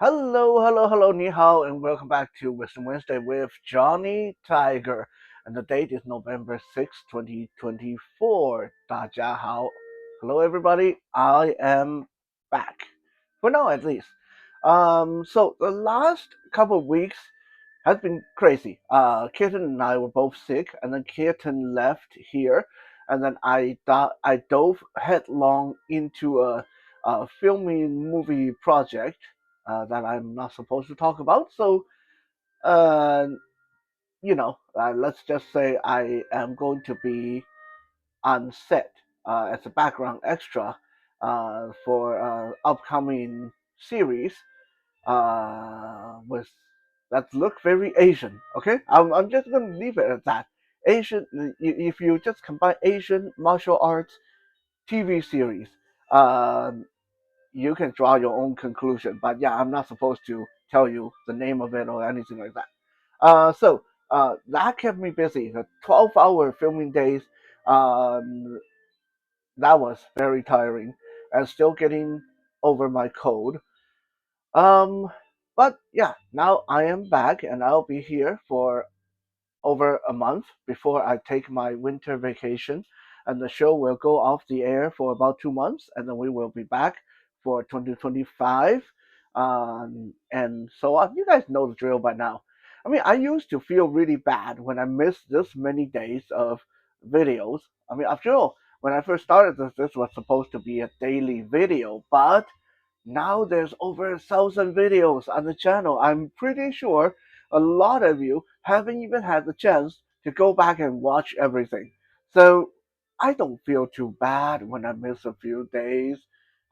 Hello, ni hao, and welcome back to Wisdom Wednesday with Johnny Tiger. And the date is November 6th, 2024. 大家好. Hello, everybody. I am back. For now, at least. So the last couple of weeks has been crazy. Kitten and I were both sick, and then Kitten left here, and then I dove headlong into a filming movie project that I'm not supposed to talk about. So, uh, let's just say I am going to be on set as a background extra for upcoming series with that look very Asian. Okay, I'm just gonna leave it at that. Asian. If you just combine Asian martial arts TV series, um, you can draw your own conclusion. But yeah, I'm not supposed to tell you the name of it or anything like that. So that kept me busy. The 12-hour filming days, um, that was very tiring, and still getting over my cold. Um, but yeah, now I am back, and I'll be here for over a month before I take my winter vacation, and the show will go off the air for about 2 months, and then we will be back for 2025, and so on. You guys know the drill by now. I mean, I used to feel really bad when I missed this many days of videos. I mean, after all, when I first started this was supposed to be a daily video, but now there's over 1,000 videos on the channel. I'm pretty sure a lot of you haven't even had the chance to go back and watch everything. So I don't feel too bad when I miss a few days.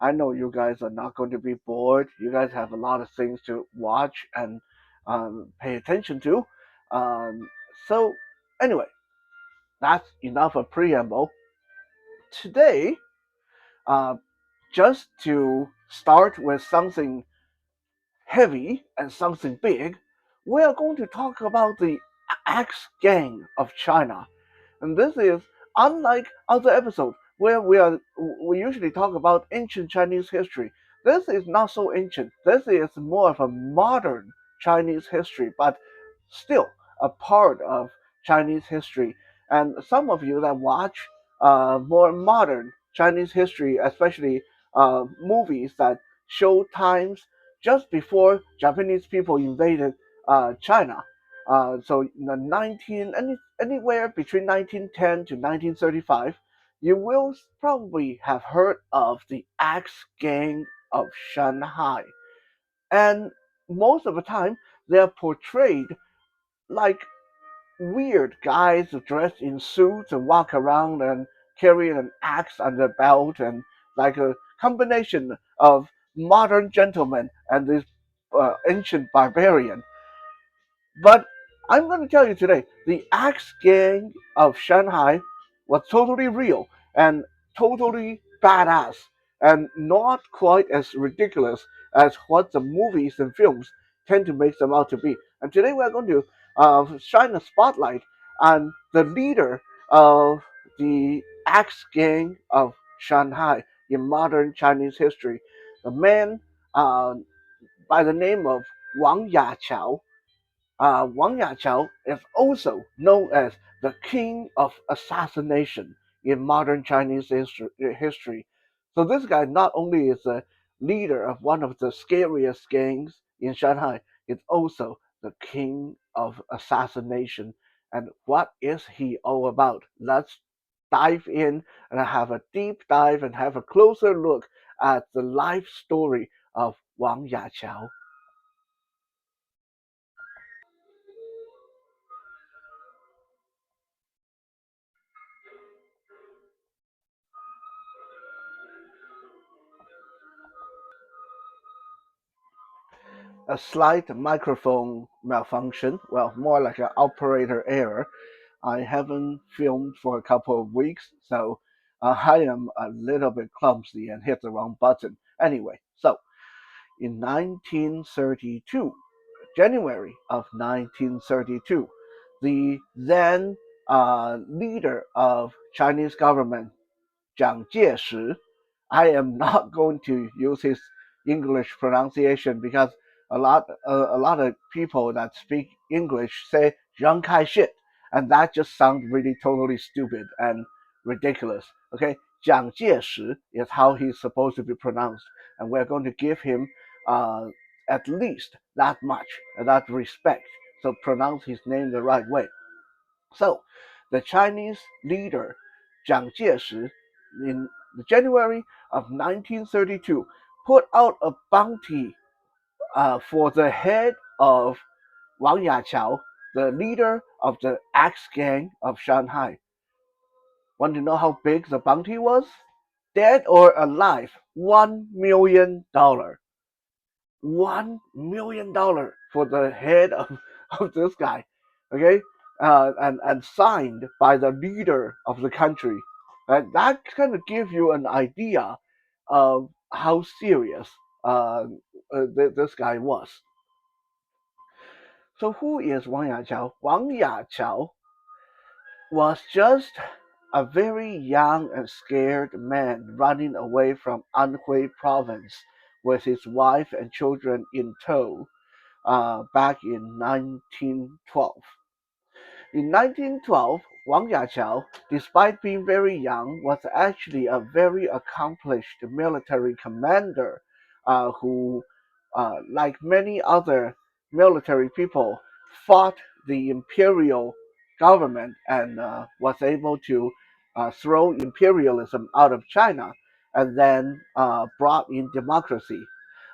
I know you guys are not going to be bored. You guys have a lot of things to watch and pay attention to. Um, so, anyway, that's enough of preamble. Today, uh, just to start with something heavy and something big, we are going to talk about the Ax Gang of China. And this is unlike other episodes where we usually talk about ancient Chinese history. This is not so ancient. This is more of a modern Chinese history, but still a part of Chinese history. And some of you that watch more modern Chinese history, especially movies that show times just before Japanese people invaded China. So in the anywhere between 1910 to 1935, you will probably have heard of the Axe Gang of Shanghai. And most of the time, they are portrayed like weird guys dressed in suits and walk around and carrying an axe on their belt and like a combination of modern gentlemen and this ancient barbarian. But I'm going to tell you today, the Axe Gang of Shanghai was totally real and totally badass and not quite as ridiculous as what the movies and films tend to make them out to be. And today we're going to shine a spotlight on the leader of the Axe Gang of Shanghai in modern Chinese history, the man uh, by the name of Wang Yaqiao. Wang Yaqiao is also known as the king of assassination in modern Chinese history. So this guy not only is the leader of one of the scariest gangs in Shanghai, he's also the king of assassination. And what is he all about? Let's dive in and have a deep dive and have a closer look at the life story of Wang Yaqiao. A slight microphone malfunction, well, more like an operator error. I haven't filmed for a couple of weeks, so I am a little bit clumsy and hit the wrong button. Anyway, so in 1932, January of 1932, the then leader of Chinese government, Jiang Jieshi, I am not going to use his English pronunciation because a lot of people that speak English say Jiang Kai shit, and that just sounds really totally stupid and ridiculous. Okay, Jiang Jieshi is how he's supposed to be pronounced, and we're going to give him uh, at least that much, that respect. So pronounce his name the right way. So, the Chinese leader Jiang Jieshi in January of 1932 put out a bounty for the head of Wang Yaqiao, the leader of the Ax Gang of Shanghai. Want to know how big the bounty was? Dead or alive, $1 million. $1 million for the head of this guy. Okay, and signed by the leader of the country. That kind of gives you an idea of how serious this guy was. So who is Wang Yaqiao? Wang Yaqiao was just a very young and scared man running away from Anhui province with his wife and children in tow back in 1912. In 1912, Wang Yaqiao, despite being very young, was actually a very accomplished military commander who, like many other military people, fought the imperial government and was able to throw imperialism out of China and then brought in democracy.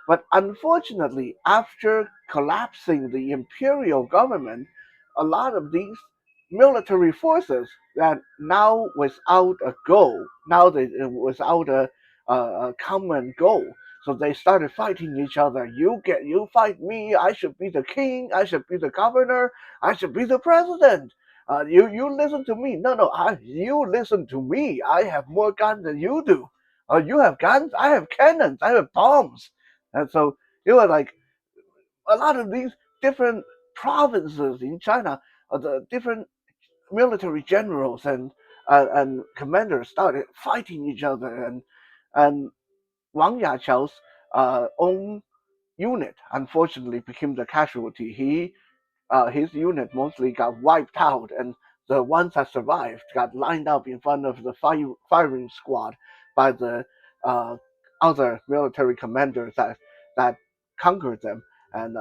But unfortunately, after collapsing the imperial government, a lot of these military forces that now without a goal, now they without a common goal, so they started fighting each other. You fight me. I should be the king. I should be the governor. I should be the president. You listen to me. No, you listen to me. I have more guns than you do. You have guns. I have cannons. I have bombs. And so it was like a lot of these different provinces in China, the different military generals and commanders started fighting each other, and Wang Yaqiao's own unit unfortunately became the casualty. His unit mostly got wiped out, and the ones that survived got lined up in front of the firing squad by the uh, other military commanders that conquered them, and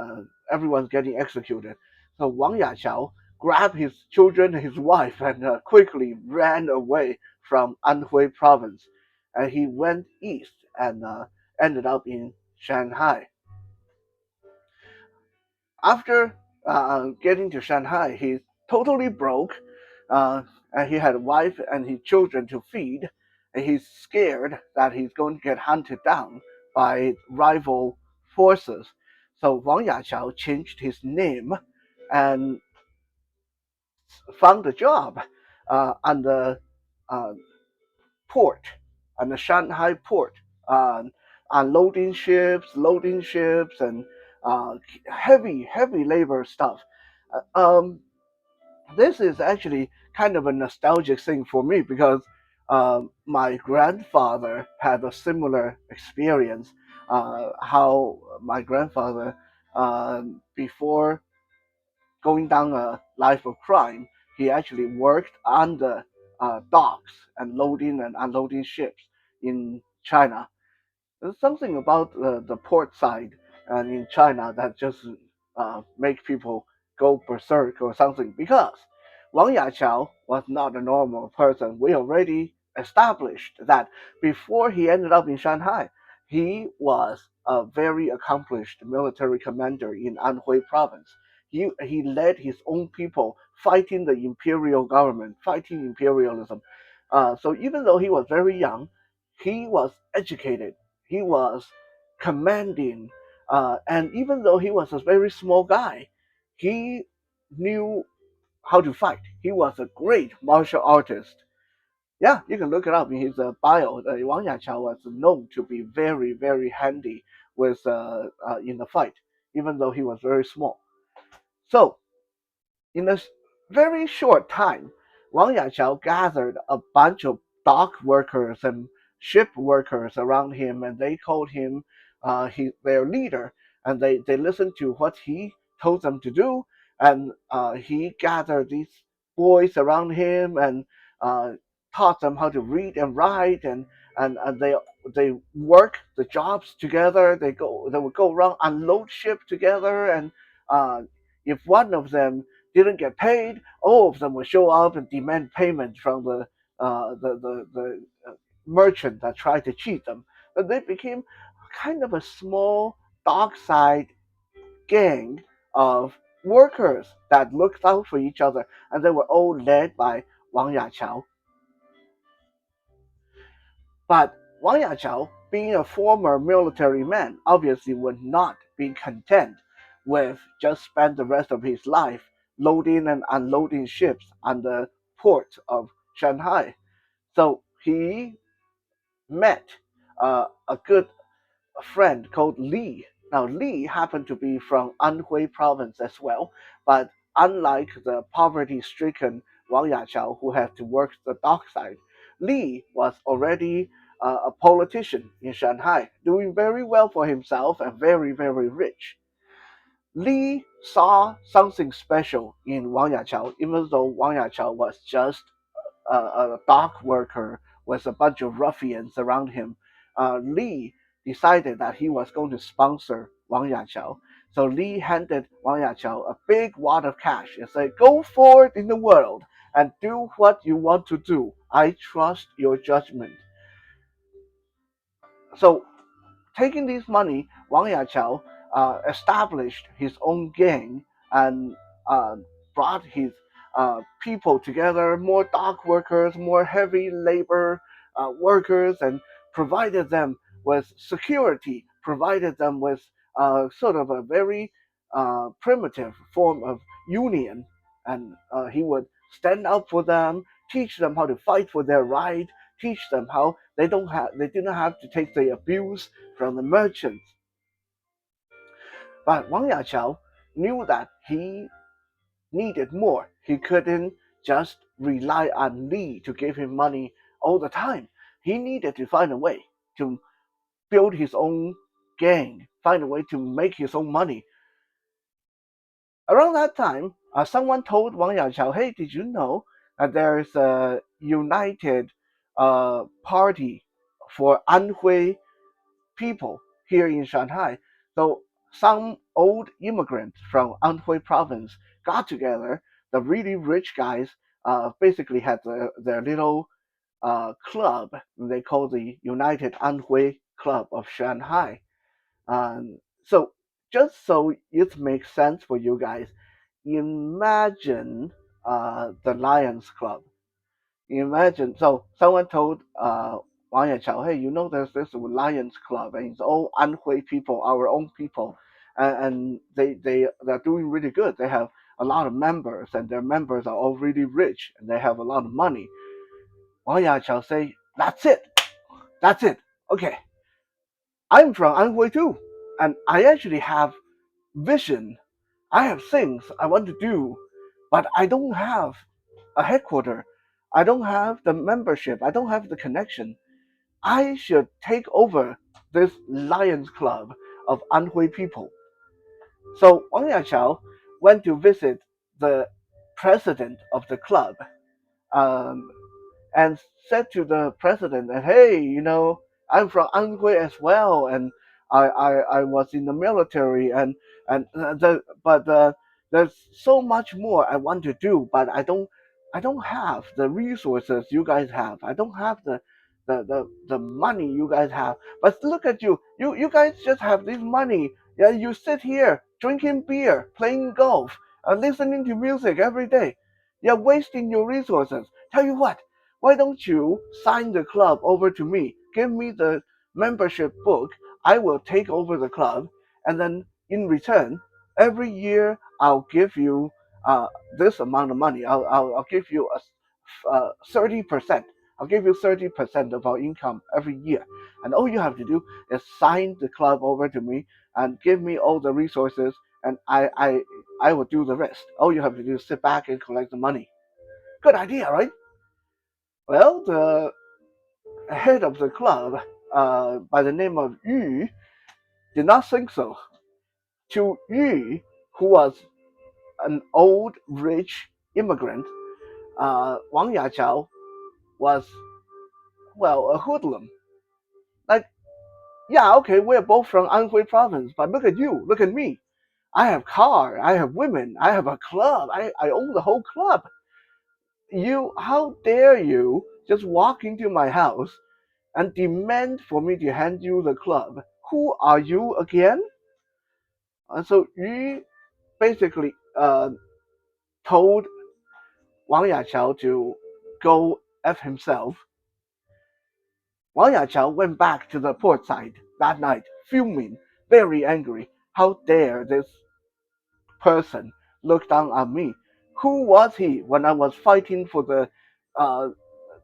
everyone's getting executed. So Wang Yaqiao grabbed his children and his wife and quickly ran away from Anhui province, and he went east and ended up in Shanghai. After getting to Shanghai, he's totally broke, and he had a wife and his children to feed, and he's scared that he's going to get hunted down by rival forces. So Wang Yaqiao changed his name and found a job on the uh, port, on the Shanghai port, uh, unloading ships, loading ships, and heavy labor stuff. This is actually kind of a nostalgic thing for me because my grandfather had a similar experience. How my grandfather, before going down a life of crime, he actually worked on the docks and loading and unloading ships in China. There's something about the port side and in China that just make people go berserk or something because Wang Yaqiao was not a normal person. We already established that before he ended up in Shanghai, he was a very accomplished military commander in Anhui province. He led his own people fighting the imperial government, fighting imperialism. So even though he was very young, he was educated, he was commanding, and even though he was a very small guy, he knew how to fight. He was a great martial artist. Yeah, you can look it up in his bio. Wang Yaqiao was known to be very handy with in the fight, even though he was very small. So in a very short time, Wang Yaqiao gathered a bunch of dock workers and ship workers around him, and they called him their leader. and they listened to what he told them to do, and he gathered these boys around him and uh, taught them how to read and write, and they work the jobs together. They would go around unload ship together, and uh, if one of them didn't get paid, all of them would show up and demand payment from the merchant that tried to cheat them. But they became kind of a small dark side gang of workers that looked out for each other, and they were all led by Wang Yachao. But Wang Yachao, being a former military man, obviously would not be content with just spend the rest of his life loading and unloading ships on the port of Shanghai. So he met a good friend called Li. Now, Li happened to be from Anhui province as well, but unlike the poverty stricken Wang Yachao, who had to work the dockside, Li was already a politician in Shanghai, doing very well for himself and very, very rich. Li saw something special in Wang Yachao, even though Wang Yachao was just a dock worker with a bunch of ruffians around him. Li decided that he was going to sponsor Wang Yachao. So Li handed Wang Yachao a big wad of cash and said, "Go forward in the world and do what you want to do. I trust your judgment." So taking this money, Wang Yachao established his own gang and uh, brought his people together, more dock workers, more heavy labor workers, and provided them with security, provided them with sort of a very primitive form of union. And he would stand up for them, teach them how to fight for their right, teach them how they do not have to take the abuse from the merchants. But Wang Yachao knew that he needed more. He couldn't just rely on Li to give him money all the time. He needed to find a way to build his own gang, find a way to make his own money. Around that time, someone told Wang Yachao, "Hey, did you know that there's a united party for Anhui people here in Shanghai?" So some old immigrants from Anhui province got together. The really rich guys basically had their little club. They call the United Anhui Club of Shanghai. So just so it makes sense for you guys, imagine the Lions Club. Imagine, so someone told Wang Yachao, "Hey, you know there's this Lions Club, and it's all Anhui people, our own people, and they're doing really good. They have a lot of members, and their members are all really rich, and they have a lot of money." Wang Yachao say, that's it. Okay, I'm from Anhui too, and I actually have vision. I have things I want to do, but I don't have a headquarter. I don't have the membership. I don't have the connection. I should take over this Lions Club of Anhui people. So Wang Yachao went to visit the president of the club, um, and said to the president that, "Hey, I'm from Anhui as well, and I was in the military, but there's so much more I want to do, but I don't have the resources you guys have. I don't have the money you guys have. But look at you, you guys just have this money. Yeah, you sit here drinking beer, playing golf, listening to music every day. You're wasting your resources. Tell you what, why don't you sign the club over to me? Give me the membership book. I will take over the club, and then in return, every year I'll give you uh, this amount of money. I'll give you 30%. I'll give you 30% of our income every year, and all you have to do is sign the club over to me and give me all the resources, and I will do the rest. All you have to do is sit back and collect the money." Good idea, right? Well, the head of the club, by the name of Yu, did not think so. To Yu, who was an old rich immigrant, Wang Yachao was, well, a hoodlum. Like, yeah, okay, we're both from Anhui province, but look at you, look at me. I have car, I have women, I have a club, I own the whole club. How dare you just walk into my house and demand for me to hand you the club? Who are you again? And so Yu basically told Wang Yachao to go F himself. Wang Yachao went back to the port side that night, fuming, very angry. How dare this person look down on me? Who was he when I was fighting for the uh,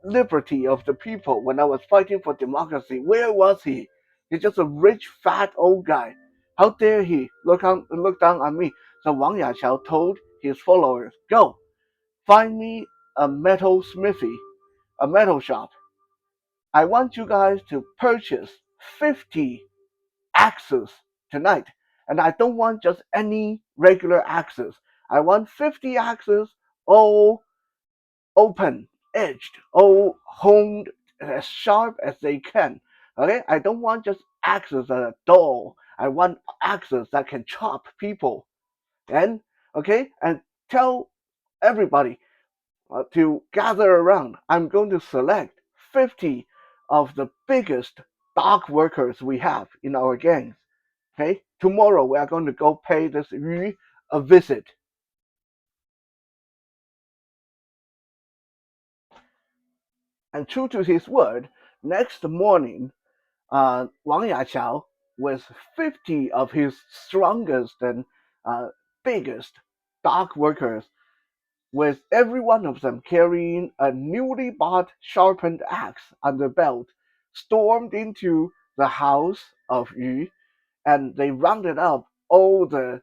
liberty of the people, when I was fighting for democracy? Where was he? He's just a rich, fat old guy. How dare he look down on me? So Wang Yachao told his followers, go, find me a metal smithy, a metal shop. I want you guys to purchase 50 axes tonight. And I don't want just any regular axes. I want 50 axes, all open edged, all honed as sharp as they can. Okay? I don't want just axes that are dull. I want axes that can chop people. And okay, and tell everybody to gather around. I'm going to select 50 of the biggest dock workers we have in our gangs. Okay, tomorrow we are going to go pay this Yu a visit. And true to his word, next morning, Wang Yachao with 50 of his strongest and biggest dock workers, with every one of them carrying a newly bought sharpened axe on their belt, stormed into the house of Yu, and they rounded up all the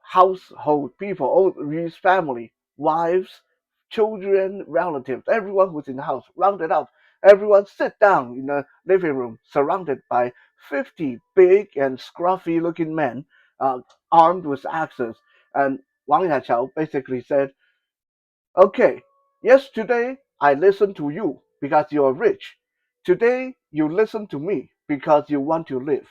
household people, all Yu's family, wives, children, relatives, everyone who's in the house, rounded up. Everyone sit down in the living room, surrounded by 50 big and scruffy looking men, armed with axes. And Wang Yachao basically said, okay, yesterday I listened to you because you're rich. Today you listen to me because you want to live.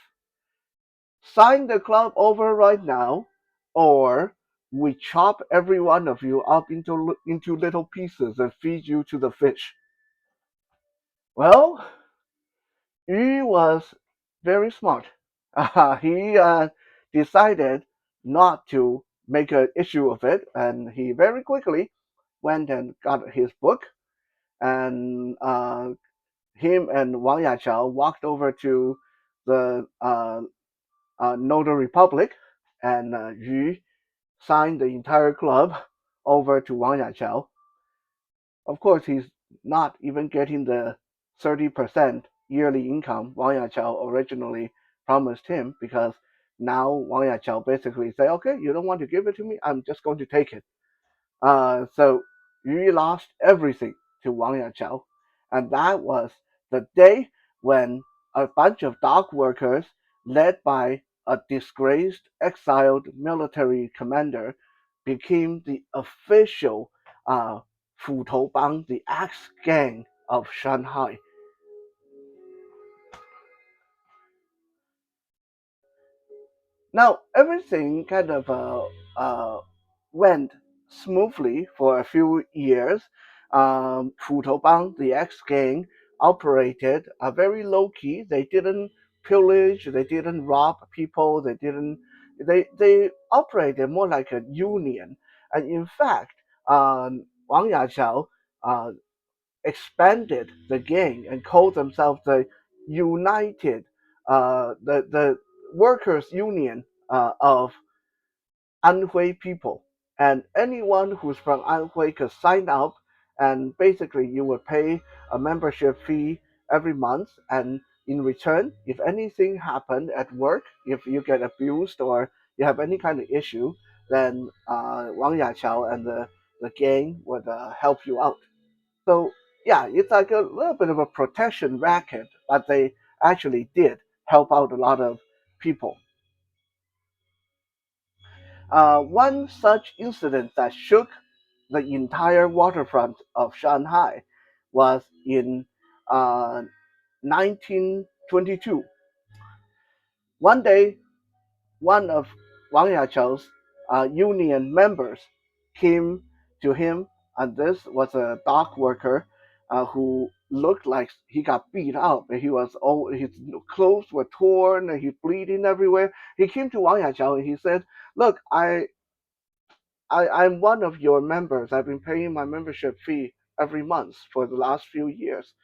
Sign the club over right now, or we chop every one of you up into little pieces and feed you to the fish. Well, Yu was very smart. He decided not to make an issue of it, and he very quickly went and got his book, and him and Wang Yachao walked over to the Notary Public, and Yu signed the entire club over to Wang Yachao. Of course, he's not even getting the 30% yearly income Wang Yachao originally promised him, because now Wang Yachao basically say, okay, you don't want to give it to me, I'm just going to take it. So Yu lost everything to Wang Yachao, and that was the day when a bunch of dock workers, led by a disgraced, exiled military commander, became the official Fu Tou Bang, the Ax Gang of Shanghai. Now everything kind of went smoothly for a few years. Fu Bang, the X gang, operated very low key. They didn't pillage, they didn't rob people, they operated more like a union. And in fact, Wang Yachao uh, expanded the gang and called themselves the United, the Workers Union of Anhui people. And anyone who's from Anhui could sign up, and basically you would pay a membership fee every month. And in return, if anything happened at work, if you get abused or you have any kind of issue, then Wang Yachao and the gang would help you out. So yeah, it's like a little bit of a protection racket, but they actually did help out a lot of people. One such incident that shook the entire waterfront of Shanghai was in uh, 1922. One day, one of Wang Yaqiu's union members came to him, and this was a dock worker who looked like he got beat up. He was all his clothes were torn, and he's bleeding everywhere. He came to Wang Yaqiu and he said, "Look, I'm one of your members. I've been paying my membership fee every month for the last few years,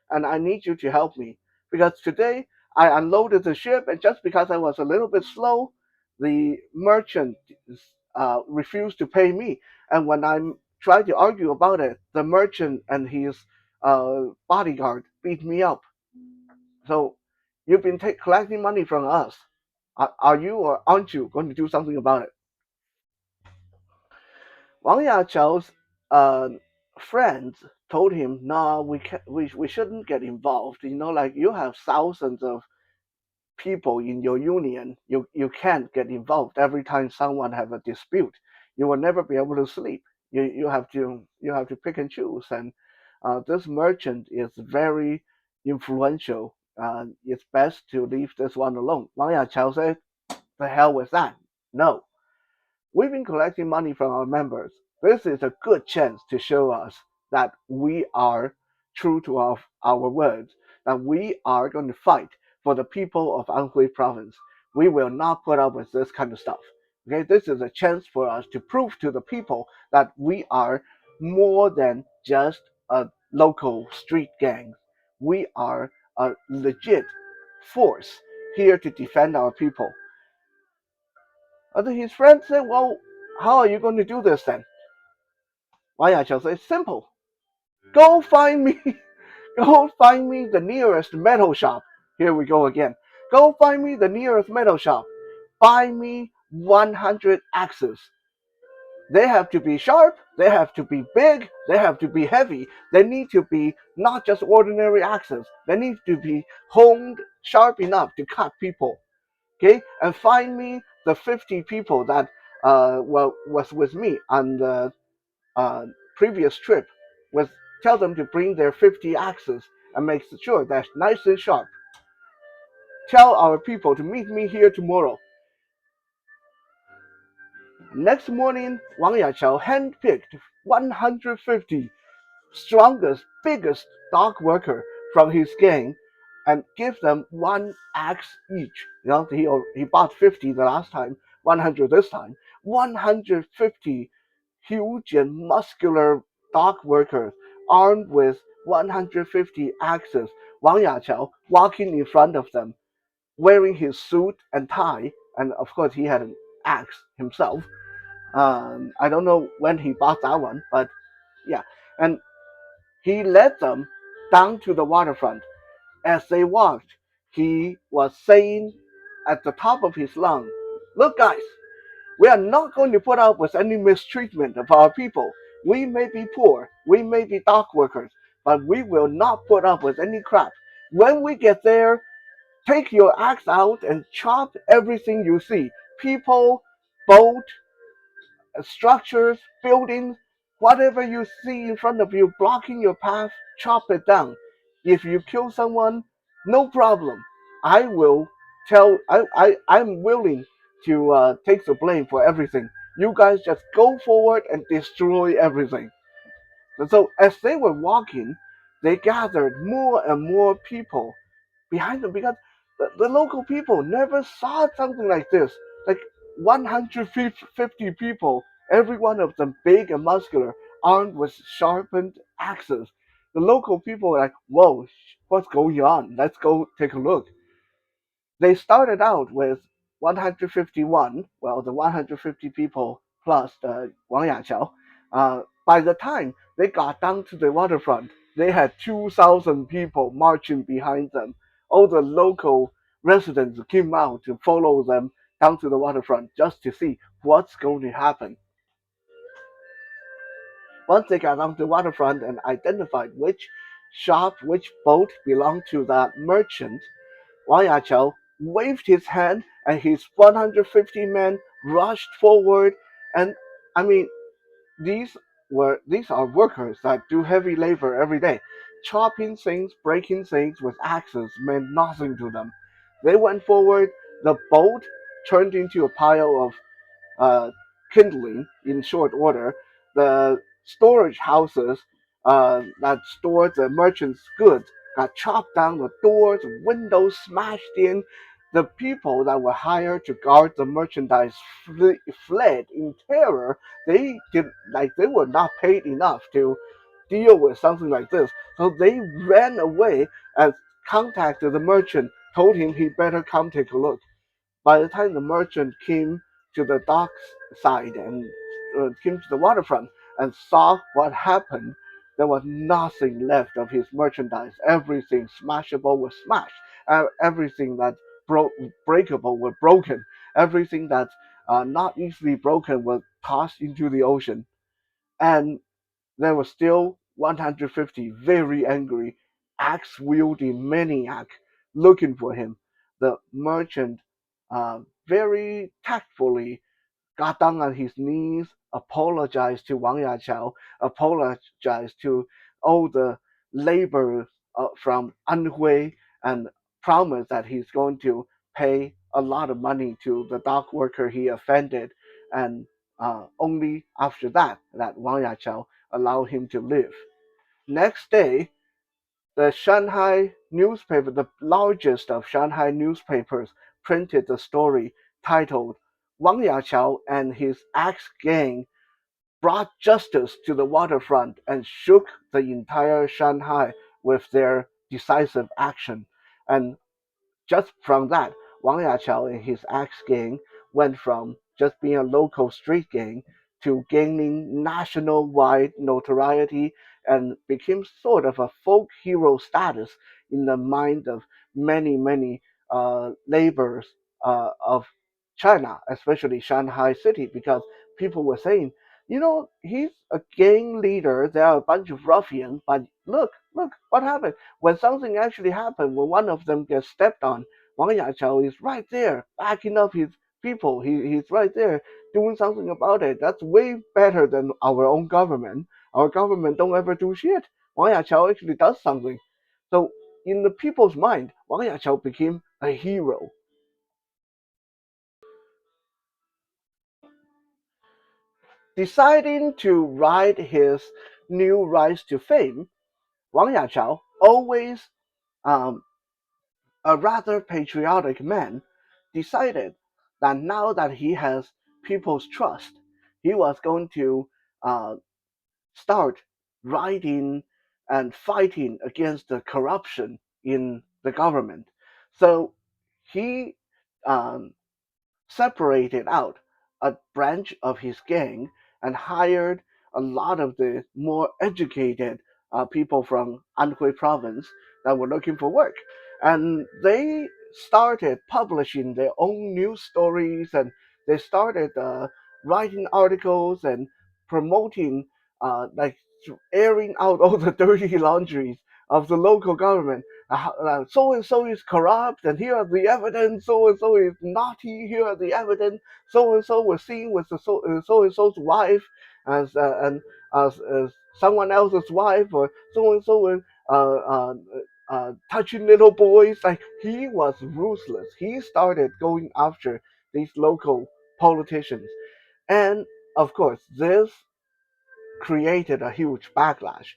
and I need you to help me because today I unloaded the ship, and just because I was a little bit slow, the merchant refused to pay me. And when I tried to argue about it, the merchant and his bodyguard beat me up. So you've been collecting money from us. Are you or aren't you going to do something about it?" Wang Yaqiu's friends told him, "No, we shouldn't get involved. Like you have thousands of people in your union. You can't get involved. Every time someone have a dispute, you will never be able to sleep. You have to pick and choose. And this merchant is very influential. It's best to leave this one alone." Wang Yaqiu said, "The hell with that. No, we've been collecting money from our members. This is a good chance to show us that we are true to our words, that we are going to fight for the people of Anhui province. We will not put up with this kind of stuff. Okay, this is a chance for us to prove to the people that we are more than just a local street gang. We are a legit force here to defend our people." And his friend said, "Well, how are you going to do this then?" Wang Yaqiu said, "Simple. Go find me, go find me the nearest metal shop." Here we go again. "Go find me the nearest metal shop. Buy me 100 axes. They have to be sharp, they have to be big, they have to be heavy. They need to be not just ordinary axes. They need to be honed sharp enough to cut people. Okay, and find me the 50 people that was with me on the previous trip. Was Tell them to bring their 50 axes and make sure that's nice and sharp. Tell our people to meet me here tomorrow." Next morning, Wang Yaqiu handpicked 150 strongest, biggest dog worker from his gang and give them one axe each. He bought 50 the last time, 100 this time. 150 huge and muscular dog workers armed with 150 axes. Wang Yaqiu walking in front of them, wearing his suit and tie, and of course he had an axe himself. I don't know when he bought that one, but yeah. And he led them down to the waterfront. As they walked, he was saying at the top of his lungs, "Look, guys, we are not going to put up with any mistreatment of our people. We may be poor, we may be dock workers, but we will not put up with any crap. When we get there, take your axe out and chop everything you see. People, boat, structures, buildings, whatever you see in front of you blocking your path, chop it down. If you kill someone, no problem. I will I'm willing to take the blame for everything. You guys just go forward and destroy everything." And so as they were walking, they gathered more and more people behind them because the local people never saw something like this. Like 150 people, every one of them big and muscular, armed with sharpened axes. The local people were like, "Whoa, what's going on? Let's go take a look." They started out with 151, well, the 150 people plus Wang Yaqiu. By the time they got down to the waterfront, they had 2,000 people marching behind them. All the local residents came out to follow them down to the waterfront just to see what's going to happen. Once they got down to the waterfront and identified which shop, which boat belonged to that merchant, Wang Yaqiu waved his hand and his 150 men rushed forward, and I mean, these these are workers that do heavy labor every day. Chopping things, breaking things with axes meant nothing to them. They went forward. The boat turned into a pile of uh, kindling in short order. The storage houses that stored the merchants' goods got chopped down, the doors, windows smashed in. The people that were hired to guard the merchandise fled in terror. They were not paid enough to deal with something like this, so they ran away and contacted the merchant, told him he better come take a look. By the time the merchant came to the dock side and came to the waterfront and saw what happened, there was nothing left of his merchandise. Everything smashable was smashed. Everything that breakable was broken. Everything that's not easily broken was tossed into the ocean. And there were still 150 very angry, axe wielding maniac looking for him. The merchant very tactfully got down on his knees, apologized to Wang Yachao, apologized to all the laborers from Anhui, and promised that he's going to pay a lot of money to the dock worker he offended. And only after that, that Wang Yachao allowed him to live. Next day, the Shanghai newspaper, the largest of Shanghai newspapers, printed the story titled Wang Yachao and his Ax Gang brought justice to the waterfront and shook the entire Shanghai with their decisive action. And just from that, Wang Yachao and his Axe Gang went from just being a local street gang to gaining national-wide notoriety and became sort of a folk hero status in the mind of many, many laborers of China, especially Shanghai city, because people were saying, he's a gang leader. There are a bunch of ruffians, but look, what happened? When something actually happened, when one of them gets stepped on, Wang Yachao is right there, backing up his people. He's right there doing something about it. That's way better than our own government. Our government don't ever do shit. Wang Yachao actually does something. So in the people's mind, Wang Yachao became a hero. Deciding to ride his new rise to fame, Wang Yachao, always um, a rather patriotic man, decided that now that he has people's trust, he was going to uh, start writing and fighting against the corruption in the government. So he um, separated out a branch of his gang and hired a lot of the more educated people from Anhui province that were looking for work. And they started publishing their own news stories, and they started writing articles and promoting, like airing out all the dirty laundries of the local government. So and so is corrupt, and here are the evidence. So and so is naughty. Here are the evidence. So and so was seen with the so and so's wife as and as someone else's wife, or so and so was touching little boys. Like, he was ruthless. He started going after these local politicians, and of course, this created a huge backlash.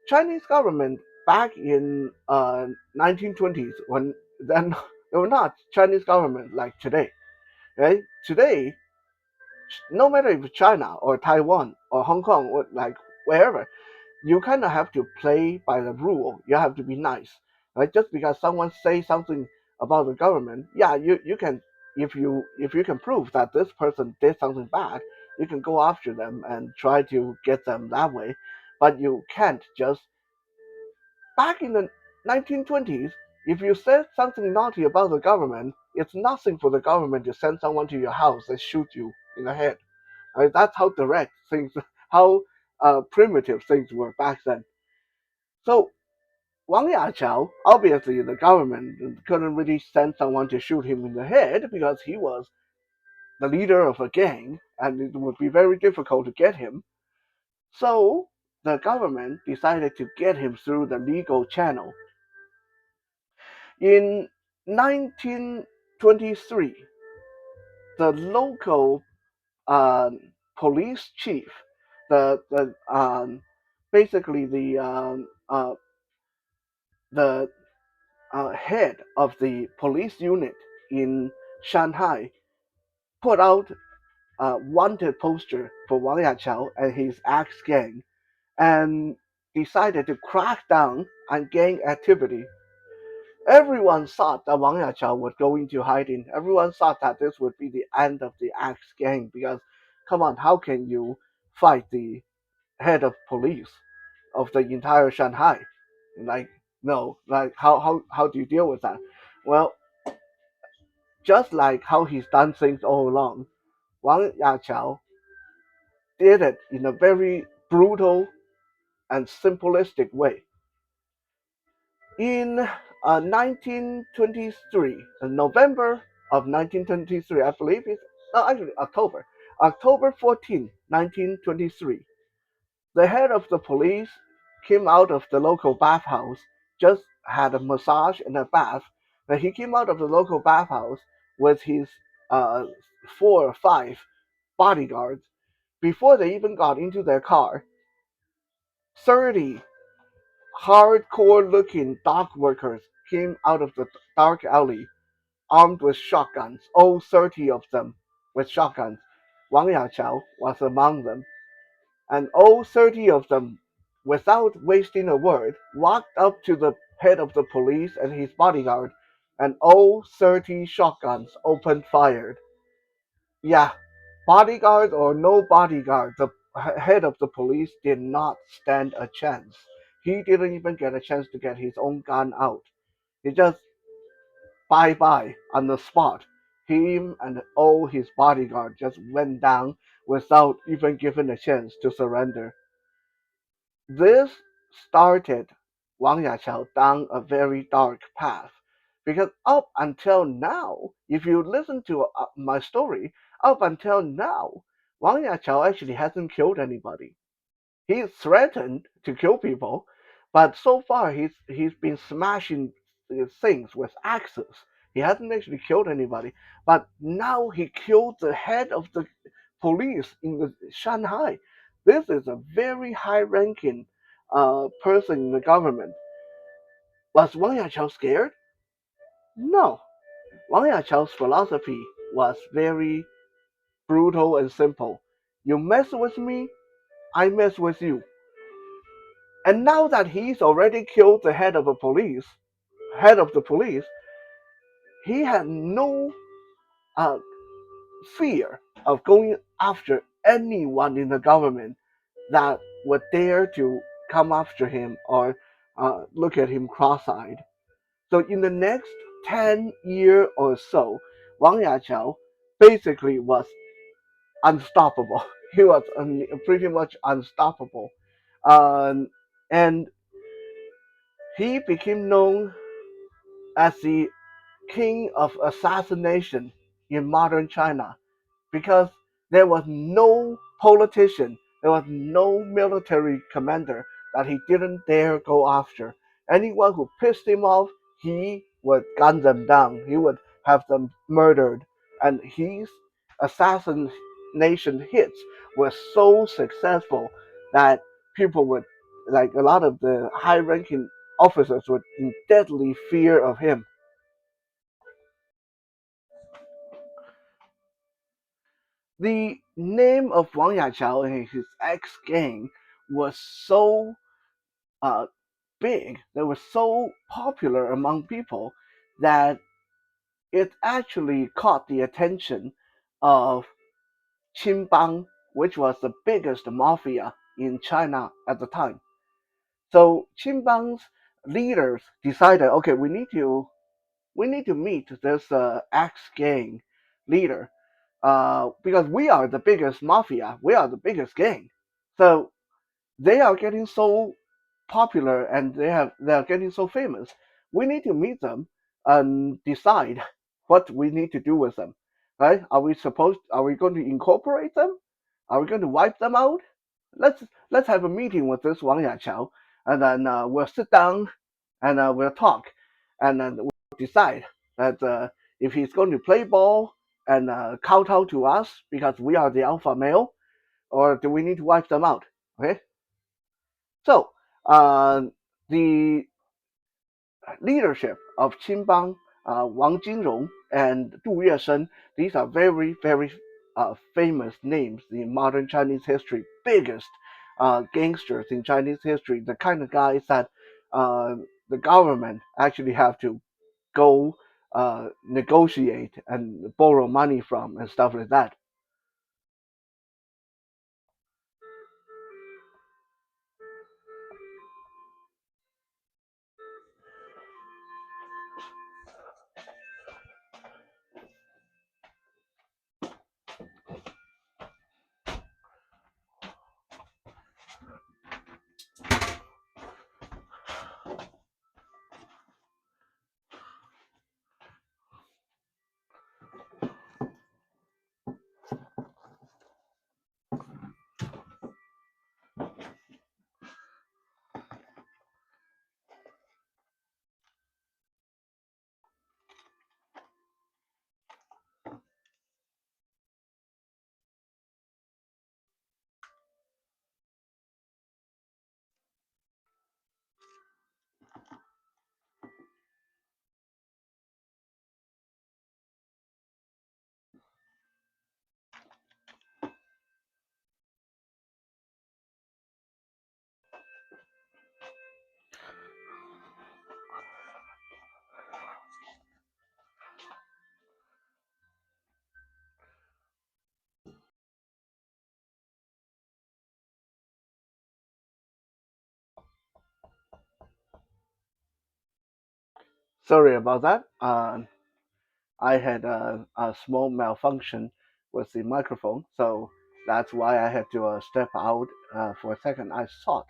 Chinese government back in 1920s, when then they were not Chinese government like today, right? Today, no matter if it's China or Taiwan or Hong Kong or like wherever, you kind of have to play by the rule. You have to be nice, right? Just because someone says something about the government, yeah, you can, if you can prove that this person did something bad, you can go after them and try to get them that way. But you can't just, back in the 1920s, if you said something naughty about the government, it's nothing for the government to send someone to your house and shoot you in the head. That's how direct things, how primitive things were back then. So Wang Yachao, obviously the government couldn't really send someone to shoot him in the head because he was the leader of a gang, and it would be very difficult to get him. So the government decided to get him through the legal channel. In 1923, the local uh, police chief, the basically the head of the police unit in Shanghai, put out a wanted poster for Wang Yachao and his Ax gang, and decided to crack down on gang activity. Everyone thought that Wang Yachao would go into hiding. Everyone thought that this would be the end of the Axe gang because, come on, how can you fight the head of police of the entire Shanghai? Like, no, like how do you deal with that? Well, just like how he's done things all along, Wang Yachao did it in a very brutal and simplistic way. In 1923, November of 1923, I believe it's no, actually October 14, 1923. The head of the police came out of the local bathhouse, just had a massage and a bath. But he came out of the local bathhouse with his uh, 4 or 5 bodyguards. Before they even got into their car, 30 hardcore looking dock workers came out of the dark alley armed with shotguns, all 30 of them with shotguns. Wang Yachao was among them, and all 30 of them, without wasting a word, walked up to the head of the police and his bodyguard, and all 30 shotguns opened fire. Yeah, bodyguard or no bodyguard, the head of the police did not stand a chance. He didn't even get a chance to get his own gun out. He just bye bye on the spot. Him and all his bodyguard just went down without even given a chance to surrender. This started Wang Yachao down a very dark path. Because up until now, if you listen to my story, up until now, Wang Yachao actually hasn't killed anybody. He's threatened to kill people, but so far he's been smashing things with axes. He hasn't actually killed anybody, but now he killed the head of the police in the Shanghai. This is a very high-ranking person in the government. Was Wang Yachao scared? No. Wang Yachao's philosophy was very brutal and simple. You mess with me, I mess with you. And now that he's already killed the head of the police, he had no uh, fear of going after anyone in the government that would dare to come after him or look at him cross-eyed. So in the next 10 years or so, Wang Yachao basically was unstoppable. He was pretty much unstoppable. Um, and he became known as the king of assassination in modern China because there was no politician, there was no military commander that he didn't dare go after. Anyone who pissed him off, he would gun them down, he would have them murdered. And his assassination hits were so successful that people would, like a lot of the high ranking officers, were in deadly fear of him. The name of Wang Yachao and his ex gang was so uh, big, they were so popular among people that it actually caught the attention of Qinbang, which was the biggest mafia in China at the time. So Qinbang's leaders decided, okay, we need to meet this Ax gang leader because we are the biggest mafia, we are the biggest gang. So they are getting so popular and they are getting so famous. We need to meet them and decide what we need to do with them. right? Are we going to incorporate them? Are we going to wipe them out? Let's let's have a meeting with this Wang Yachao, and then we'll sit down and we'll talk, and then we'll decide that if he's going to play ball and kowtow to us because we are the alpha male, or do we need to wipe them out? Okay, so the leadership of Qinbang, Wang Jinrong, and Du Yuesheng, these are very, very famous names in modern Chinese history, biggest gangsters in Chinese history, the kind of guys that uh, the government actually have to go negotiate and borrow money from and stuff like that. Sorry about that. I had a small malfunction with the microphone, so that's why I had to step out for a second. I thought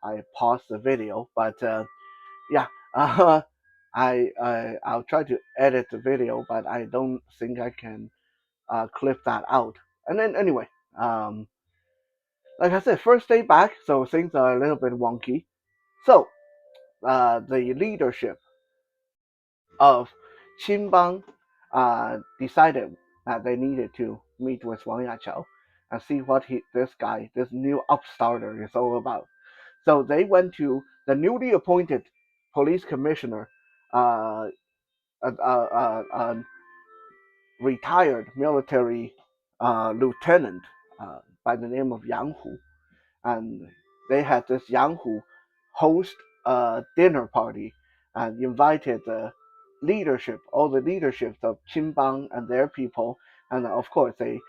I paused the video, but yeah, uh, I'll try to edit the video, but I don't think I can clip that out. And then anyway, um, like I said, first day back, so things are a little bit wonky. So the leadership of Qinbang decided that they needed to meet with Wang Yachao and see what this new upstarter is all about. So they went to the newly appointed police commissioner, uh, a retired military lieutenant by the name of Yang Hu, and they had this Yang Hu host a dinner party and invited the leadership, all the leaderships of Qinbang and their people, and of course they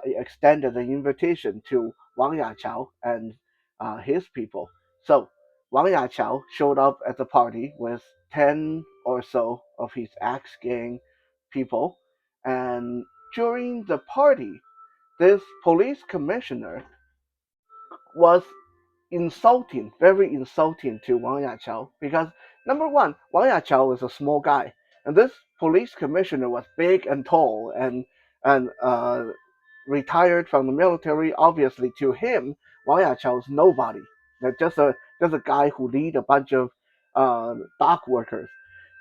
extended the invitation to Wang Yachao and his people. So Wang Yachao showed up at the party with 10 or so of his Ax Gang people, and during the party, this police commissioner was insulting, very insulting to Wang Yachao because number one, Wang Yachao is a small guy, and this police commissioner was big and tall and retired from the military. Obviously, to him, Wang Yachao is nobody. They're just a guy who lead a bunch of dock workers,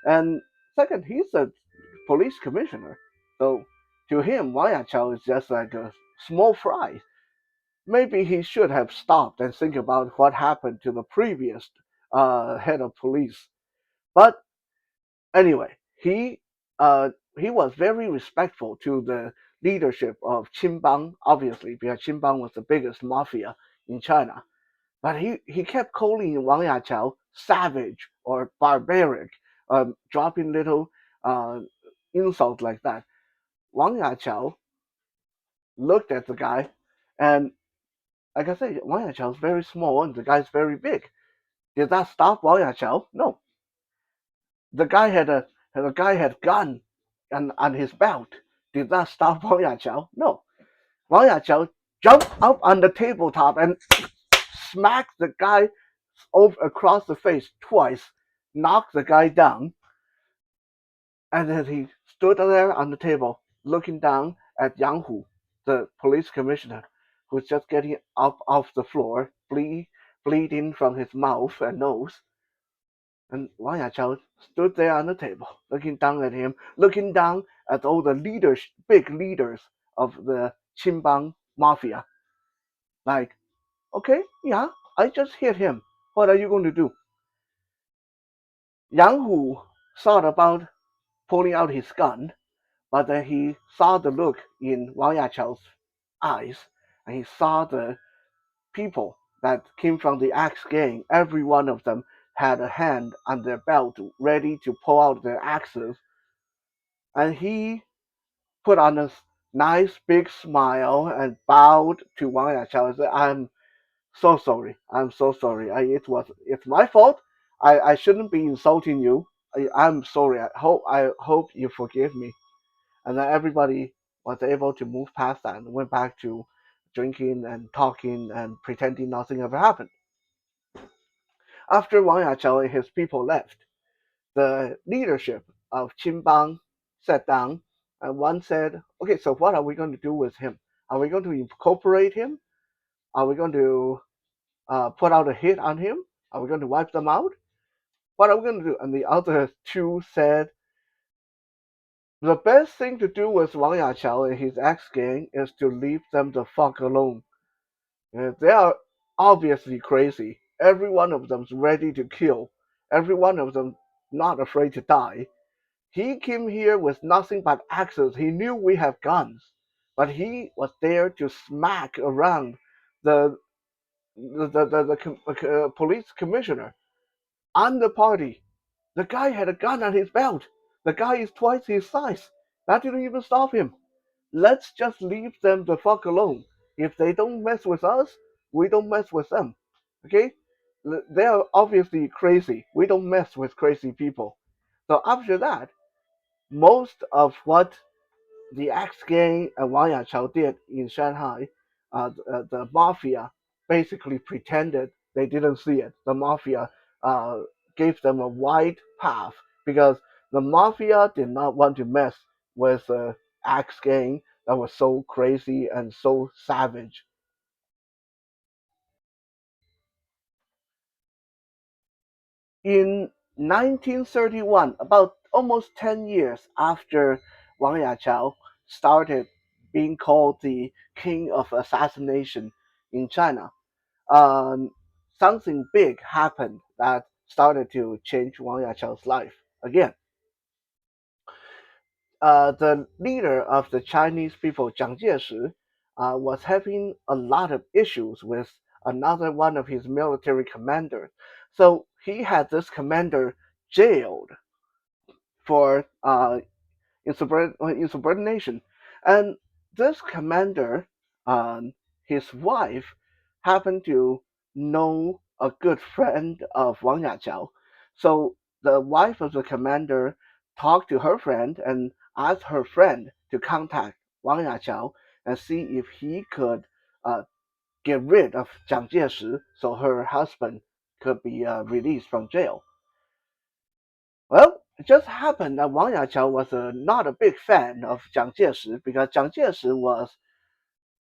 and second, he's a police commissioner, so to him, Wang Yachao is just like a small fry. Maybe he should have stopped and think about what happened to the previous head of police. But anyway, he was very respectful to the leadership of Qinbang, obviously, because Qinbang was the biggest mafia in China. But he kept calling Wang Yachao savage or barbaric, dropping little uh, insults like that. Wang Yachao looked at the guy, and like I said, Wang Yachao is very small and the guy's very big. Did that stop Wang Yachao? No. The guy had gun on his belt. Did that stop Wang Yachao? No. Wang Yachao jumped up on the tabletop and smacked the guy over across the face twice, knocked the guy down, and then he stood there on the table. looking down at Yang Hu, the police commissioner, who's just getting up off the floor, bleeding from his mouth and nose. And Wang Yachao stood there on the table, looking down at him, looking down at all the leaders, big leaders of the Qinbang mafia. Like, okay, yeah, I just hit him. What are you going to do? Yang Hu thought about pulling out his gun, but then he saw the look in Wang Yachao's eyes, and he saw the people that came from the Axe gang. Every one of them had a hand on their belt ready to pull out their axes, and he put on a nice big smile and bowed to Wang Yachao and said, "I'm so sorry. I'm so sorry. It's my fault. I shouldn't be insulting you. I'm sorry. I hope you forgive me." And then everybody was able to move past that and went back to drinking and talking and pretending nothing ever happened. After Wang Yachao and his people left, the leadership of Qinbang sat down and one said, "Okay, so what are we going to do with him? Are we going to incorporate him? Are we going to put out a hit on him? Are we going to wipe them out? What are we going to do?" And the other two said, "The best thing to do with Wang Yachao and his ex gang is to leave them the fuck alone. They are obviously crazy. Every one of them's ready to kill. Every one of them not afraid to die. He came here with nothing but axes. He knew we have guns, but he was there to smack around the police commissioner on the party. The guy had a gun on his belt. The guy is twice his size. That didn't even stop him. Let's just leave them the fuck alone. If they don't mess with us, we don't mess with them. Okay? They are obviously crazy. We don't mess with crazy people." So after that, most of what the Ax Gang and Wang Yachao did in Shanghai, the mafia basically pretended they didn't see it. The mafia uh, gave them a wide path because the mafia did not want to mess with the Ax Gang that was so crazy and so savage. In 1931, about almost 10 years after Wang Yachao started being called the king of assassination in China, um, something big happened that started to change Wang Yachao's life again. The leader of the Chinese people, Jiang Jieshi, was having a lot of issues with another one of his military commanders. So he had this commander jailed for insubordination. And this commander, um, his wife, happened to know a good friend of Wang Yaqiao. So the wife of the commander talked to her friend and asked her friend to contact Wang Yaqiao and see if he could uh, get rid of Jiang Jieshi so her husband could be released from jail. Well, it just happened that Wang Yaqiao was not a big fan of Jiang Jieshi because Jiang Jieshi was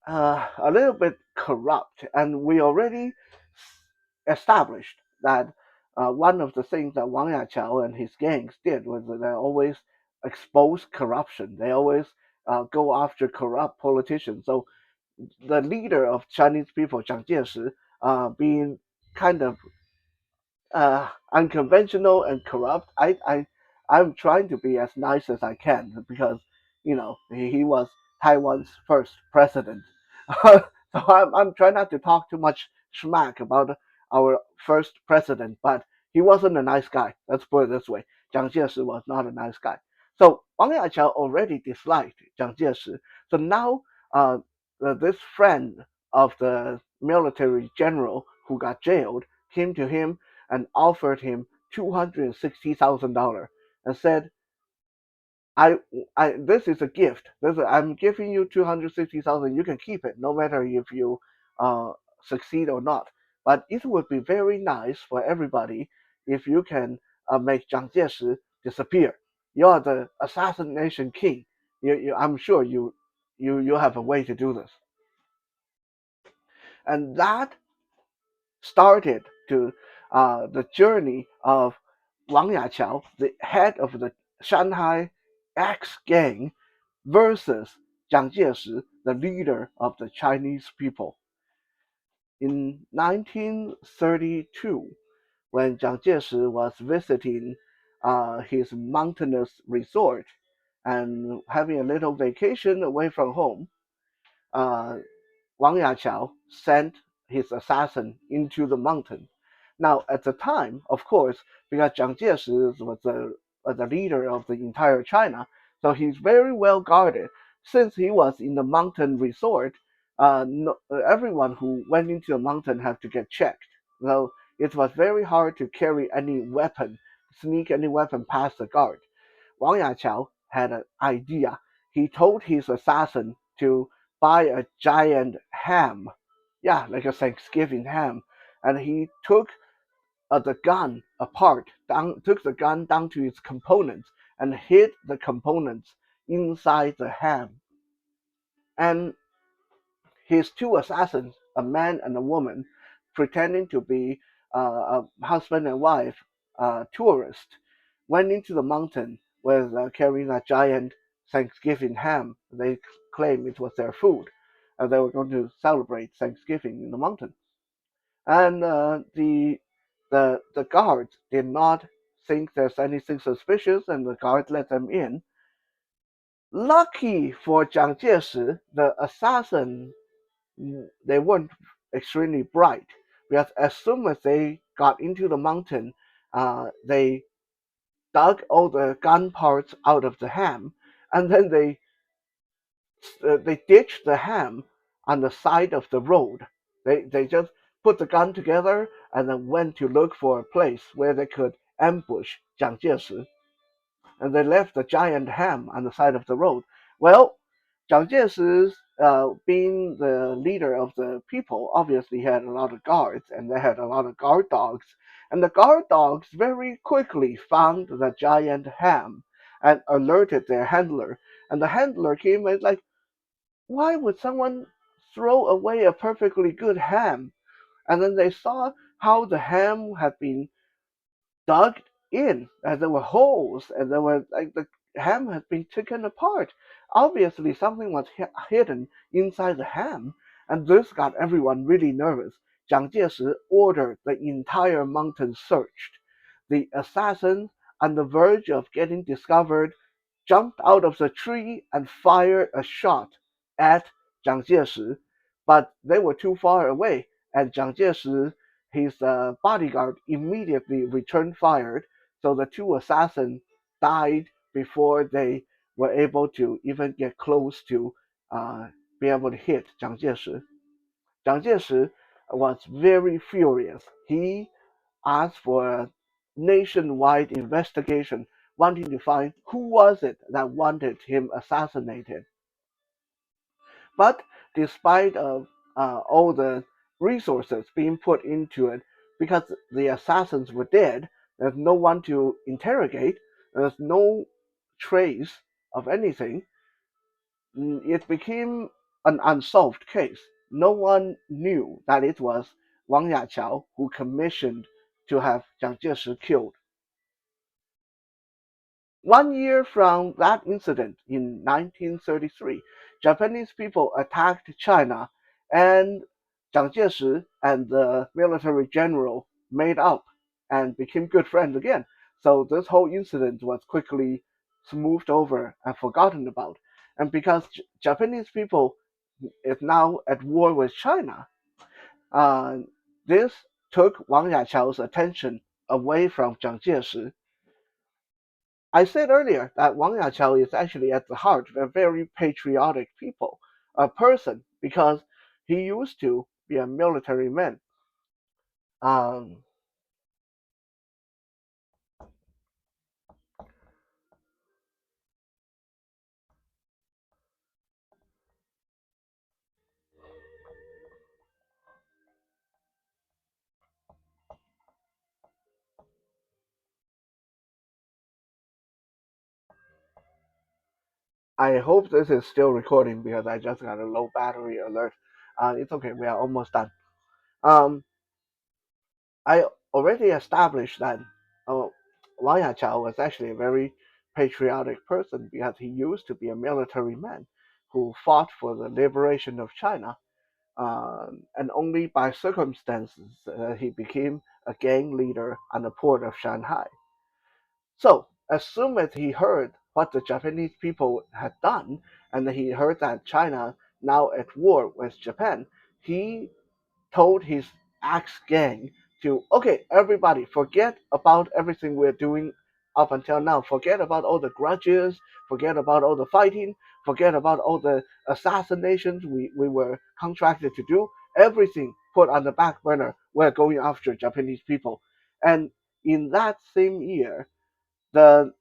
a little bit corrupt, and we already established that one of the things that Wang Yaqiao and his gangs did was that they always expose corruption. They always go after corrupt politicians. So the leader of Chinese people, Jiang Jieshi, being kind of unconventional and corrupt. I'm trying to be as nice as I can because he was Taiwan's first president. So I'm trying not to talk too much smack about our first president, but he wasn't a nice guy. Let's put it this way. Jiang Jieshi was not a nice guy. So Wang Yachao already disliked Jiang Jieshi. So now this friend of the military general who got jailed came to him and offered him $260,000 and said, I, this is a gift. I'm giving you 260,000. You can keep it, no matter if you uh, succeed or not. But it would be very nice for everybody if you can make Zhang Jieshi disappear. You are the assassination king. I'm sure you have a way to do this, and that started to the journey of Wang Yaqiao, the head of the Shanghai Ax Gang, versus Jiang Jieshi, the leader of the Chinese people. In 1932, when Jiang Jieshi was visiting his mountainous resort and having a little vacation away from home, uh, Wang Yaqiao sent his assassin into the mountain. Now, at the time, of course, because Jiang Jieshi was the leader of the entire China, so he's very well guarded. Since he was in the mountain resort, no, everyone who went into the mountain had to get checked. So it was very hard to carry any weapon, sneak any weapon past the guard. Wang Yaqiao had an idea. He told his assassin to buy a giant ham, yeah, like a Thanksgiving ham, and he took the gun apart, took the gun down to its components, and hid the components inside the ham. And his two assassins, a man and a woman, pretending to be a husband and wife tourist, went into the mountain with carrying a giant Thanksgiving ham. They claimed it was their food, and they were going to celebrate Thanksgiving in the mountain. And the guards did not think there's anything suspicious, and the guard let them in. Lucky for Jiang Jieshi, the assassin, they weren't extremely bright, because as soon as they got into the mountain, they dug all the gun parts out of the ham, and then they ditched the ham on the side of the road. They just put the gun together and then went to look for a place where they could ambush Jiang Jieshi, and they left the giant ham on the side of the road. Well, Zhang Jieshi, being the leader of the people, obviously had a lot of guards, and they had a lot of guard dogs. And the guard dogs very quickly found the giant ham and alerted their handler. And the handler came and like, why would someone throw away a perfectly good ham? And then they saw how the ham had been dug in, and there were holes, and there were like the ham had been taken apart. Obviously, something was hidden inside the ham, and this got everyone really nervous. Jiang Jieshi ordered the entire mountain searched. The assassin, on the verge of getting discovered, jumped out of the tree and fired a shot at Jiang Jieshi, but they were too far away, and Jiang Jieshi, his bodyguard, immediately returned fire, so the two assassins died before they were able to even get close to uh, be able to hit Jiang Jieshi. Jiang Jieshi was very furious. He asked for a nationwide investigation, wanting to find who was it that wanted him assassinated. But despite of all the resources being put into it, because the assassins were dead, there's no one to interrogate. There's no trace of anything. It became an unsolved case. No one knew that it was Wang Yaqiao who commissioned to have Jiang Jieshi killed. 1 year from that incident in 1933, Japanese people attacked China, and Jiang Jieshi and the military general made up and became good friends again. So this whole incident was quickly smoothed over and forgotten about. And because Japanese people is now at war with China, uh, this took Wang Yaqiao's attention away from Jiang Jieshi. I said earlier that Wang Yaqiao is actually at the heart of a very patriotic people, a person, because he used to be a military man. Um, I hope this is still recording because I just got a low battery alert. It's okay, we are almost done. Um, I already established that Wang Yachao was actually a very patriotic person because he used to be a military man who fought for the liberation of China. And only by circumstances he became a gang leader on the port of Shanghai. So, as soon as he heard what the Japanese people had done, and he heard that China now at war with Japan, he told his Ax gang to, okay, everybody, forget about everything we're doing up until now. Forget about all the grudges, forget about all the fighting, forget about all the assassinations we were contracted to do. Everything put on the back burner. We're going after Japanese people. And in that same year, the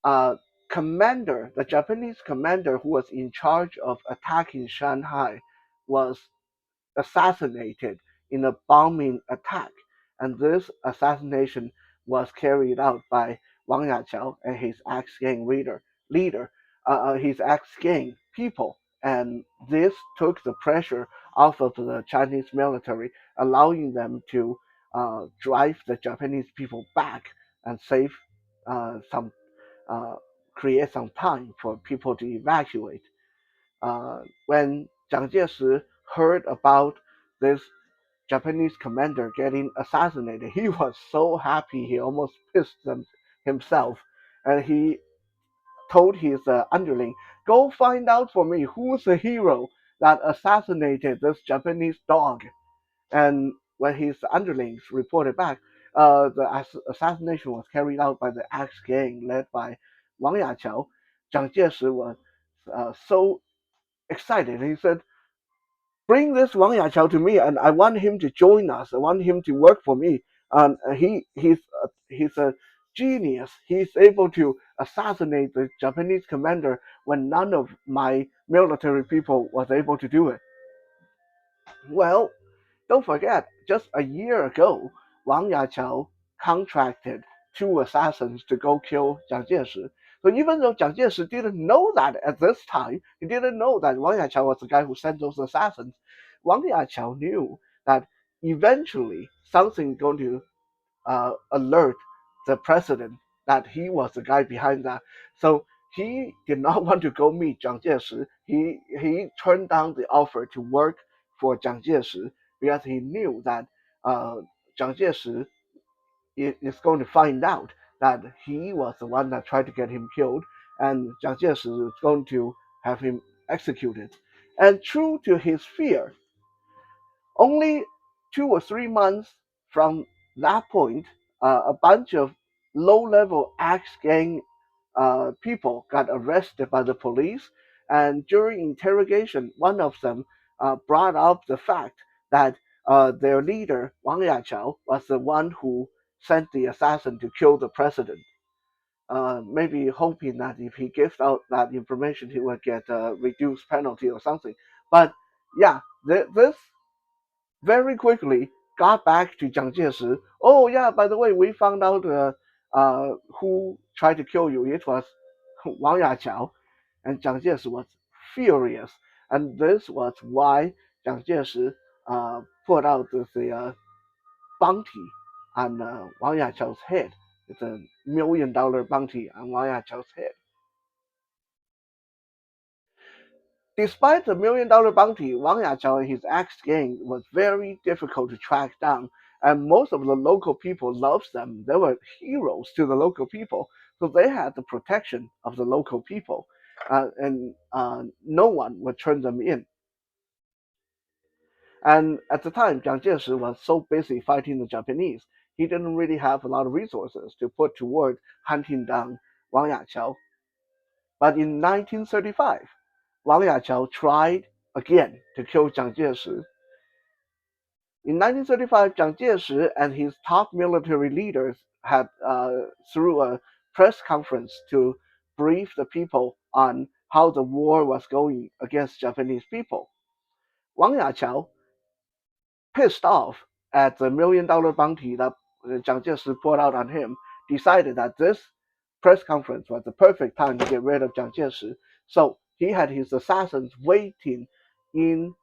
uh, commander, the Japanese commander who was in charge of attacking Shanghai, was assassinated in a bombing attack. And this assassination was carried out by Wang Yachao and his Ax Gang his Ax Gang people. And this took the pressure off of the Chinese military, allowing them to drive the Japanese people back and save some uh, create some time for people to evacuate. When Jiang Jieshi heard about this Japanese commander getting assassinated, he was so happy he almost pissed himself, and he told his underling, "Go find out for me who's the hero that assassinated this Japanese dog." And when his underlings reported back, the assassination was carried out by the Axe gang led by Wang Yachao. Jiang Jieshi was so excited. He said, "Bring this Wang Yachao to me, and I want him to join us. I want him to work for me. He's a genius. He's able to assassinate the Japanese commander when none of my military people was able to do it." Well, don't forget, just a year ago, Wang Yachao contracted two assassins to go kill Jiang Jieshi. So even though Jiang Jieshi didn't know that at this time, he didn't know that Wang Yachao was the guy who sent those assassins. Wang Yachao knew that eventually something going to alert the president that he was the guy behind that. So he did not want to go meet Jiang Jieshi. He turned down the offer to work for Jiang Jieshi because he knew that Jiang Jieshi is going to find out that he was the one that tried to get him killed, and Jiang Jieshi is going to have him executed. And true to his fear, only 2 or 3 months from that point, a bunch of low-level Axe Gang people got arrested by the police, and during interrogation, one of them brought up the fact that their leader, Wang Yachao, was the one who sent the assassin to kill the president. Maybe hoping that if he gives out that information, he would get a reduced penalty or something. But yeah, this very quickly got back to Jiang Jieshi. "Oh yeah, by the way, we found out who tried to kill you. It was Wang Yachao." And Jiang Jieshi was furious, and this was why Jiang Jieshi put out the bounty on Wang Yachao's head. It's $1 million bounty on Wang Yachao's head. Despite the $1 million bounty, Wang Yachao and his Axe gang was very difficult to track down, and most of the local people loved them. They were heroes to the local people, so they had the protection of the local people, and no one would turn them in. And at the time, Jiang Jieshi was so busy fighting the Japanese, he didn't really have a lot of resources to put toward hunting down Wang Yachao. But in 1935, Wang Yachao tried again to kill Jiang Jieshi. In 1935, Jiang Jieshi and his top military leaders had, through a press conference to brief the people on how the war was going against Japanese people. Wang Yachao, pissed off at the $1 million bounty that Jiang Jieshi put out on him, decided that this press conference was the perfect time to get rid of Jiang Jieshi. So he had his assassins waiting in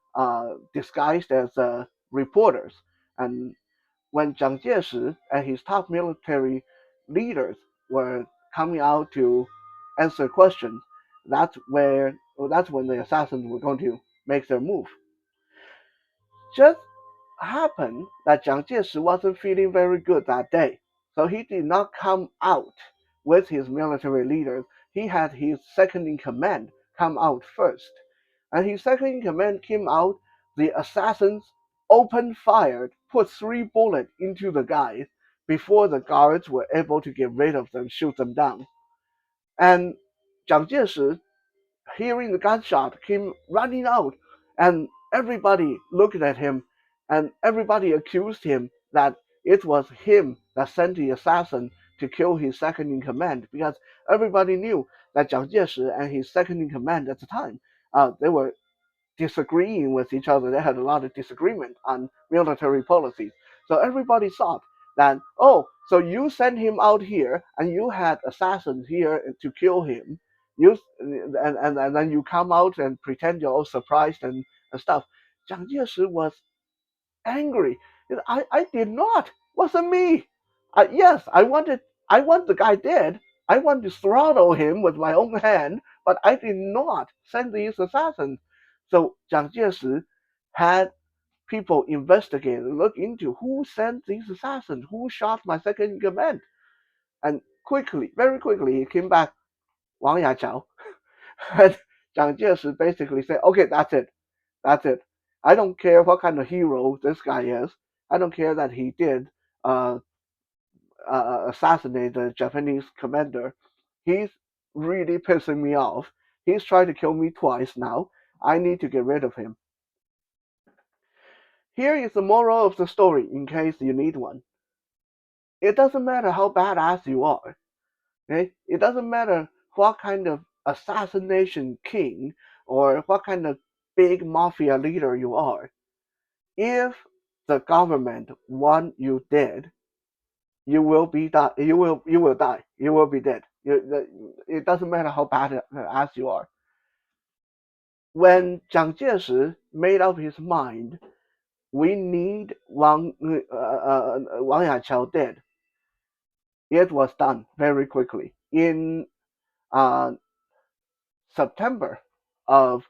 disguised as reporters. And when Jiang Jieshi and his top military leaders were coming out to answer questions, that's when the assassins were going to make their move. Just happened that Jiang Jieshi wasn't feeling very good that day, so he did not come out with his military leaders. He had his second in command come out first, and his second in command came out. The assassins opened fire, put 3 bullets into the guys before the guards were able to get rid of them, shoot them down. And Jiang Jieshi, hearing the gunshot, came running out, and everybody looked at him, and everybody accused him that it was him that sent the assassin to kill his second in command, because everybody knew that Jiang Jieshi and his second in command at the time, they were disagreeing with each other. They had a lot of disagreement on military policies. So everybody thought that, oh, so you sent him out here and you had assassins here to kill him. And then you come out and pretend you're all surprised and stuff. Jiang Jieshi was angry. I did not. Wasn't me. Yes, I want the guy dead. I want to throttle him with my own hand, but I did not send these assassins. So Jiang Jieshi had people investigate, look into who sent these assassins, who shot my second in command. And quickly, very quickly, he came back, Wang Yachao. And Jiang Jieshi basically said, okay, that's it. That's it. I don't care what kind of hero this guy is. I don't care that he did uh, assassinate the Japanese commander. He's really pissing me off. He's tried to kill me twice now. I need to get rid of him. Here is the moral of the story in case you need one. It doesn't matter how badass you are. Okay? It doesn't matter what kind of assassination king or what kind of big mafia leader you are. If the government want you dead, you will be die. You will die. You will be dead. It doesn't matter how bad as you are. When Jiang Jieshi made up his mind, we need Wang Yachao dead. It was done very quickly. In uh, September of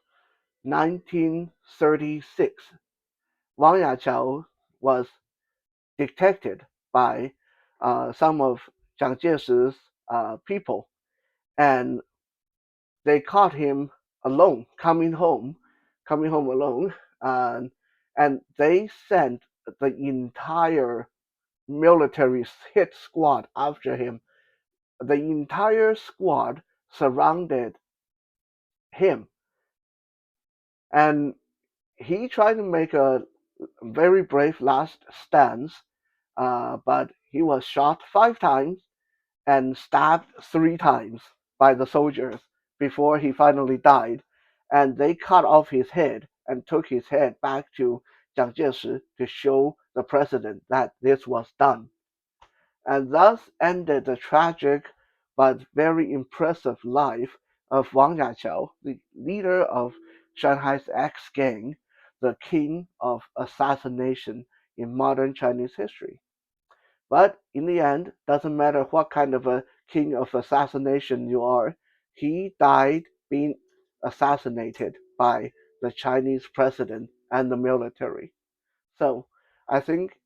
1936, Wang Yachao was detected by some of Jiang Jieshi's people, and they caught him alone, coming home alone, and they sent the entire military hit squad after him. The entire squad surrounded him, and he tried to make a very brave last stance, but he was shot 5 times and stabbed 3 times by the soldiers before he finally died. And they cut off his head and took his head back to Jiang Jieshi to show the president that this was done. And thus ended the tragic but very impressive life of Wang Yachao, the leader of Shanghai's Ax Gang, the king of assassination in modern Chinese history. But in the end, doesn't matter what kind of a king of assassination you are, he died being assassinated by the Chinese president and the military. So I think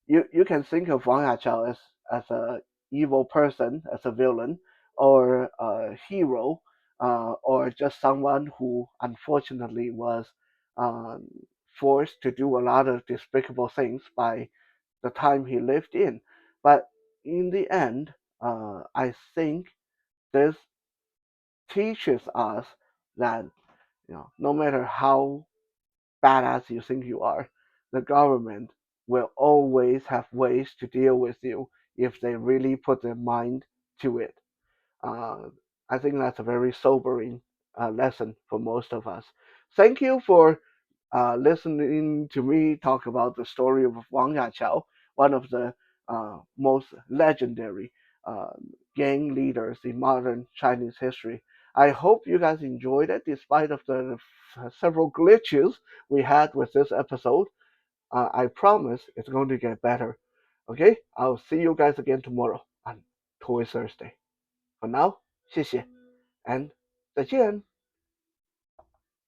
you can think of Wang Yachao as a evil person, as a villain, or a hero, or just someone who unfortunately was um, forced to do a lot of despicable things by the time he lived in. But in the end, I think this teaches us that no matter how badass you think you are, the government will always have ways to deal with you if they really put their mind to it. Uh, I think that's a very sobering lesson for most of us. Thank you for listening to me talk about the story of Wang Yachao, one of the most legendary uh, gang leaders in modern Chinese history. I hope you guys enjoyed it despite of the several glitches we had with this episode. I promise it's going to get better. Okay, I'll see you guys again tomorrow on Toy Thursday. For now, 谢谢 and 再见。